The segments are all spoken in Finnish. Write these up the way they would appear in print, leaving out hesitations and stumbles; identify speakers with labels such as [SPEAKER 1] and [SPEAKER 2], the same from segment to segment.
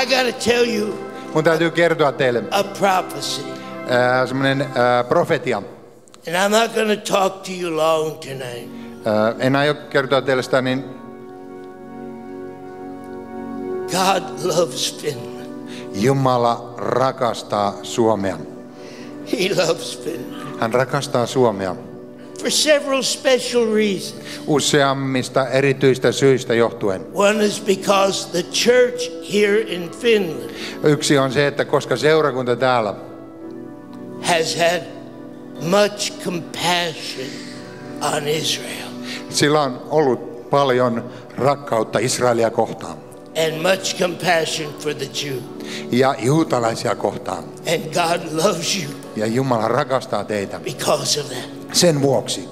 [SPEAKER 1] I got to tell you
[SPEAKER 2] Mun täytyy kertoa teille
[SPEAKER 1] a prophecy.
[SPEAKER 2] semmoinen profetia.
[SPEAKER 1] And I'm not going to talk to you long tonight.
[SPEAKER 2] En aio kertoa teille sitä, niin
[SPEAKER 1] God loves Finland.
[SPEAKER 2] Jumala rakastaa Suomea.
[SPEAKER 1] He loves Finland.
[SPEAKER 2] Hän rakastaa Suomea
[SPEAKER 1] For several special reasons.
[SPEAKER 2] useammista erityistä syistä johtuen.
[SPEAKER 1] One is because the church here in Finland
[SPEAKER 2] Yksi on se, että koska seurakunta täällä
[SPEAKER 1] has had much compassion on Israel
[SPEAKER 2] sillä on ollut paljon rakkautta Israelia kohtaan
[SPEAKER 1] and much compassion for the Jew.
[SPEAKER 2] ja juutalaisia kohtaan.
[SPEAKER 1] And God loves you
[SPEAKER 2] Ja Jumala rakastaa teitä
[SPEAKER 1] because of that.
[SPEAKER 2] sen vuoksi.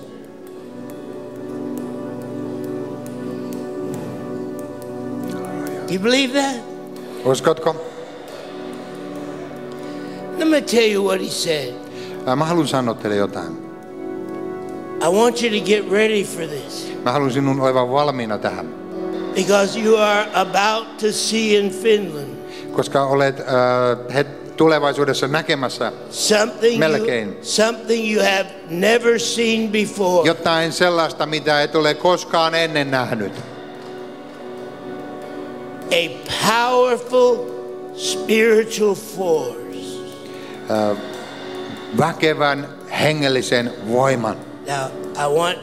[SPEAKER 1] Do you believe that?
[SPEAKER 2] Uskotko?
[SPEAKER 1] Let me tell you what he said.
[SPEAKER 2] Mä haluan sanoa teille jotain.
[SPEAKER 1] I want you to get ready for this
[SPEAKER 2] Mä haluan sinun olevan valmiina tähän.
[SPEAKER 1] because you are about to see in Finland
[SPEAKER 2] Koska olet tulevaisuudessa näkemässä
[SPEAKER 1] something you have never seen before.
[SPEAKER 2] jotain sellaista, mitä et ole koskaan ennen nähnyt.
[SPEAKER 1] A powerful spiritual force.
[SPEAKER 2] Väkevän hengellisen voiman.
[SPEAKER 1] Now, I want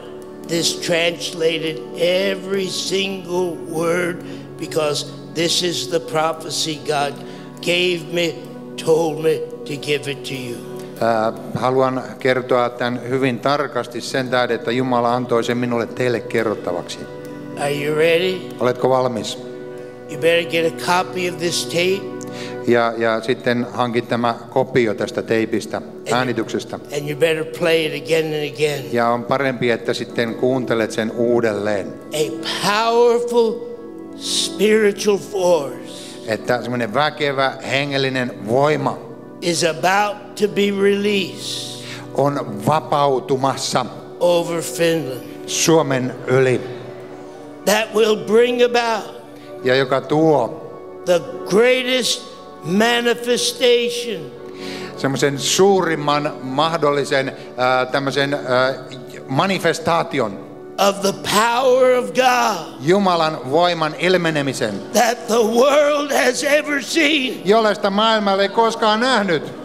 [SPEAKER 1] this translated every single word because this is the prophecy God gave me, told me to give it to you.
[SPEAKER 2] Haluan kertoa tämän hyvin tarkasti sen tähden, että Jumala antoi sen minulle teille kerrottavaksi.
[SPEAKER 1] Are you ready?
[SPEAKER 2] Oletko valmis?
[SPEAKER 1] You better get a copy of this tape.
[SPEAKER 2] Ja sitten hankit tämä kopio tästä teipistä, äänityksestä.
[SPEAKER 1] And you better play it again and again.
[SPEAKER 2] Ja on parempi, että sitten kuuntelet sen uudelleen.
[SPEAKER 1] A powerful spiritual force
[SPEAKER 2] Että semmoinen väkevä hengellinen voima
[SPEAKER 1] is about to be released
[SPEAKER 2] on vapautumassa
[SPEAKER 1] over Finland.
[SPEAKER 2] Suomen yli.
[SPEAKER 1] That will bring about
[SPEAKER 2] Ja joka tuo
[SPEAKER 1] the greatest manifestation
[SPEAKER 2] semmoisen suurimman mahdollisen tämmöisen manifestaation.
[SPEAKER 1] of the power of God
[SPEAKER 2] Jumalan voiman ilmenemisen,
[SPEAKER 1] that the world has ever seen.
[SPEAKER 2] jollaista maailma ei koskaan nähnyt.